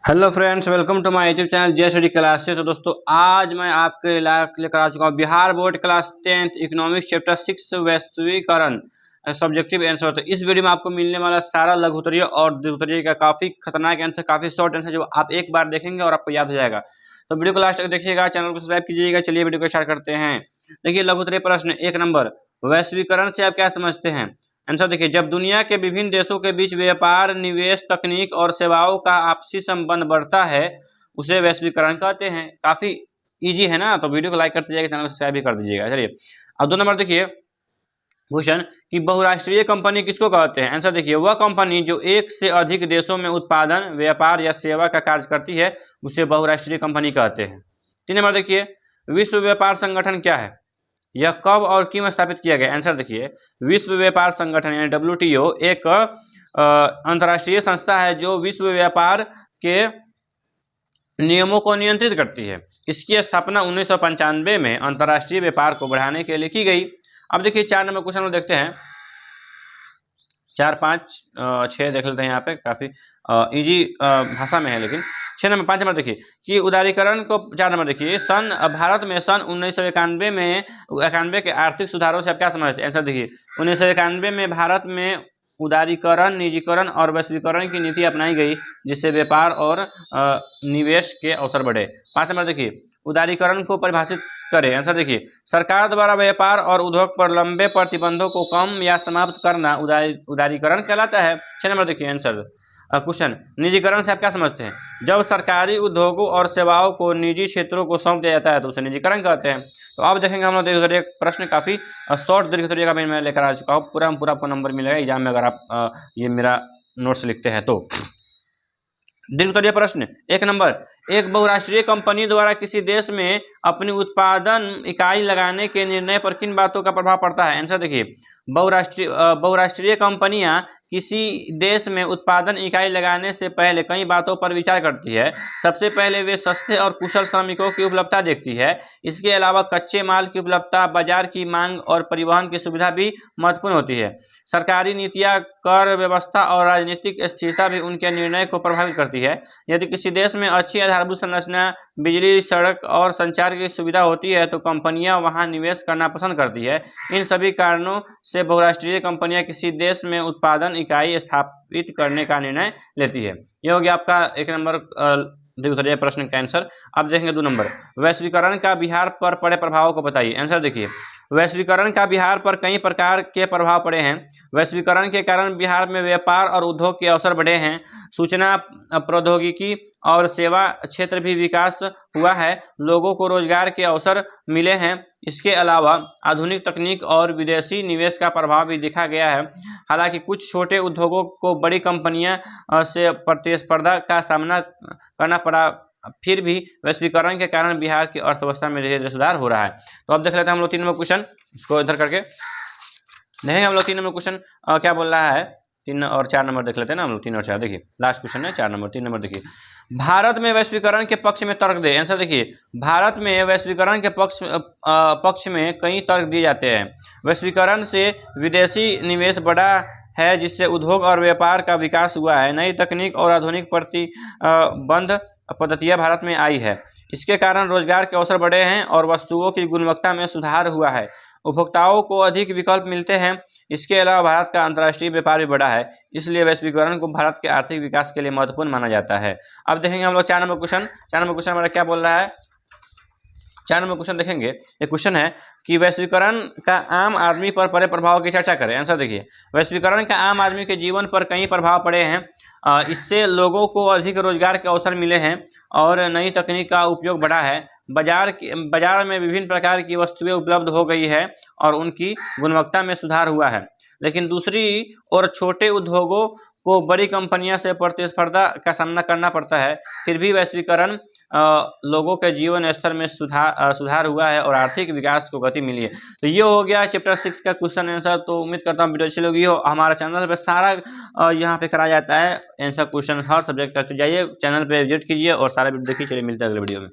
Hello friends, welcome to my YouTube channel Jai study class से। तो दोस्तों, आज मैं आपके लेकर आ चुका हूँ Bihar board class 10th economics chapter 6 वैश्वीकरण सब्जेक्टिव आंसर। तो इस वीडियो में आपको मिलने वाला सारा लघु उत्तरीय और द्वितीय का काफी खतरनाक आंसर, काफी शॉर्ट आंसर, जो आप एक बार देखेंगे और आपको याद हो जाएगा। तो वीडियो को लास्ट तक देखिएगा, चैनल को सब्सक्राइब कीजिएगा। चलिए वीडियो को स्टार्ट करते हैं। देखिए, लघु उत्तरीय प्रश्न 1 नंबर, वैश्वीकरण से आप क्या समझते हैं? आंसर देखिए, जब दुनिया के विभिन्न देशों के बीच व्यापार, निवेश, तकनीक और सेवाओं का आपसी संबंध बढ़ता है, उसे वैश्वीकरण कहते हैं। काफी इजी है ना? तो वीडियो को लाइक करते जाइए, चैनल को सब्सक्राइब भी कर दीजिएगा। चलिए, अब 2 नंबर देखिए क्वेश्चन कि बहुराष्ट्रीय कंपनी किसको कहते हैं? आंसर देखिए, वह कंपनी जो एक से अधिक देशों में उत्पादन, व्यापार या सेवा का कार्य करती है, उसे बहुराष्ट्रीय कंपनी कहते हैं। 3 नंबर देखिए, विश्व व्यापार संगठन क्या है? यह कब और क्यों स्थापित किया गया? आंसर देखिए, विश्व व्यापार संगठन यानी WTO एक अंतर्राष्ट्रीय संस्था है जो विश्व व्यापार के नियमों को नियंत्रित करती है। इसकी स्थापना 1995 में अंतर्राष्ट्रीय व्यापार को बढ़ाने के लिए की गई। अब देखिए 4 नंबर क्वेश्चन देखते हैं। 4, 5, 6 देख लेते हैं। यहाँ पे काफी इजी भाषा में है, लेकिन 5 नंबर देखिए कि उदारीकरण को 4 नंबर देखिए, भारत में सन 1991 के आर्थिक सुधारों से आप क्या समझते हैं? आंसर देखिए, 1991 में भारत में उदारीकरण, निजीकरण और वैश्वीकरण की नीति अपनाई गई, जिससे व्यापार और निवेश के अवसर बढ़े। 5 नंबर देखिए, उदारीकरण को परिभाषित करें। आंसर देखिए, सरकार द्वारा व्यापार और उद्योग पर लंबे प्रतिबंधों को कम या समाप्त करना उदारीकरण कहलाता है। 6 नंबर देखिए आंसर क्वेश्चन, निजीकरण से आप क्या समझते हैं? जब सरकारी उद्योगों और सेवाओं को निजी क्षेत्रों को सौंप दिया जाता है तो उसे निजीकरण कहते हैं। तो अब देखेंगे हम लोग एक प्रश्न काफी शॉर्ट दीर्घ का मैं लेकर आ चुका हूँ। पूरा आपको नंबर मिलेगा एग्जाम में अगर आप ये मेरा नोट्स लिखते हैं तो। दीर्घ प्रश्न 1 नंबर, एक बहुराष्ट्रीय कंपनी द्वारा किसी देश में अपनी उत्पादन इकाई लगाने के निर्णय पर किन बातों का प्रभाव पड़ता है? आंसर देखिए, बहुराष्ट्रीय कंपनियां किसी देश में उत्पादन इकाई लगाने से पहले कई बातों पर विचार करती है। सबसे पहले वे सस्ते और कुशल श्रमिकों की उपलब्धता देखती है। इसके अलावा कच्चे माल की उपलब्धता, बाजार की मांग और परिवहन की सुविधा भी महत्वपूर्ण होती है। सरकारी नीतियां, कर व्यवस्था और राजनीतिक स्थिरता भी उनके निर्णय को प्रभावित करती है। यदि किसी देश में अच्छी आधारभूत संरचना, बिजली, सड़क और संचार की सुविधा होती है तो कंपनियां वहां निवेश करना पसंद करती है। इन सभी कारणों से बहुराष्ट्रीय कंपनियां किसी देश में उत्पादन इकाई स्थापित करने का निर्णय लेती है। यह हो गया आपका 1 नंबर दीर्घ प्रश्न का आंसर। अब देखेंगे 2 नंबर, वैश्वीकरण का बिहार पर पड़े प्रभाव को बताइए। आंसर देखिए, वैश्वीकरण का बिहार पर कई प्रकार के प्रभाव पड़े हैं। वैश्वीकरण के कारण बिहार में व्यापार और उद्योग के अवसर बढ़े हैं। सूचना प्रौद्योगिकी और सेवा क्षेत्र भी विकास हुआ है। लोगों को रोजगार के अवसर मिले हैं। इसके अलावा आधुनिक तकनीक और विदेशी निवेश का प्रभाव भी देखा गया है। हालांकि कुछ छोटे उद्योगों को बड़ी कंपनियां से प्रतिस्पर्धा का सामना करना पड़ा, फिर भी वैश्वीकरण के कारण बिहार की अर्थव्यवस्था में धीरे धीरे सुधार हो रहा है। तो अब देख लेते हैं हम लोग 3 नंबर क्वेश्चन, इसको इधर करके देखेंगे हम लोग। 3 नंबर क्वेश्चन क्या बोल रहा है? 3 और 4 नंबर देख लेते हैं ना हम लोग। 3 और 4 देखिए, लास्ट क्वेश्चन है 4 नंबर। 3 नंबर देखिए, भारत में वैश्वीकरण के पक्ष में तर्क दे। आंसर देखिए, भारत में वैश्वीकरण के पक्ष में कई तर्क दिए जाते हैं। वैश्वीकरण से विदेशी निवेश बढ़ा है, जिससे उद्योग और व्यापार का विकास हुआ है। नई तकनीक और आधुनिक प्रतिबंध पद्धतियां भारत में आई है। इसके कारण रोजगार के अवसर बढ़े हैं और वस्तुओं की गुणवत्ता में सुधार हुआ है। उपभोक्ताओं को अधिक विकल्प मिलते हैं। इसके अलावा भारत का अंतर्राष्ट्रीय व्यापार भी बढ़ा है, इसलिए वैश्वीकरण को भारत के आर्थिक विकास के लिए महत्वपूर्ण माना जाता है। अब देखेंगे हम लोग 4 नंबर क्वेश्चन। 4 नंबर क्वेश्चन हमारा क्या बोल रहा है? 4 नंबर क्वेश्चन देखेंगे। एक क्वेश्चन है कि वैश्वीकरण का आम आदमी पर पड़े प्रभाव की चर्चा करें। आंसर देखिए, वैश्वीकरण का आम आदमी के जीवन पर कई प्रभाव पड़े हैं। इससे लोगों को अधिक रोजगार के अवसर मिले हैं और नई तकनीक का उपयोग बढ़ा है। बाजार में विभिन्न प्रकार की वस्तुएं उपलब्ध हो गई है और उनकी गुणवत्ता में सुधार हुआ है। लेकिन दूसरी ओर छोटे उद्योगों को बड़ी कंपनियों से प्रतिस्पर्धा का सामना करना पड़ता है। फिर भी वैश्वीकरण लोगों के जीवन स्तर में सुधार हुआ है और आर्थिक विकास को गति मिली है। तो ये हो गया चैप्टर 6 का क्वेश्चन आंसर। तो उम्मीद करता हूँ वीडियो अच्छी लगी हो। हमारा चैनल पे सारा यहाँ पे कराया जाता है आंसर क्वेश्चन हर सब्जेक्ट का। तो जाइए चैनल पे विजिट कीजिए और सारा वीडियो देखिए। चलिए मिलते हैं अगले वीडियो में।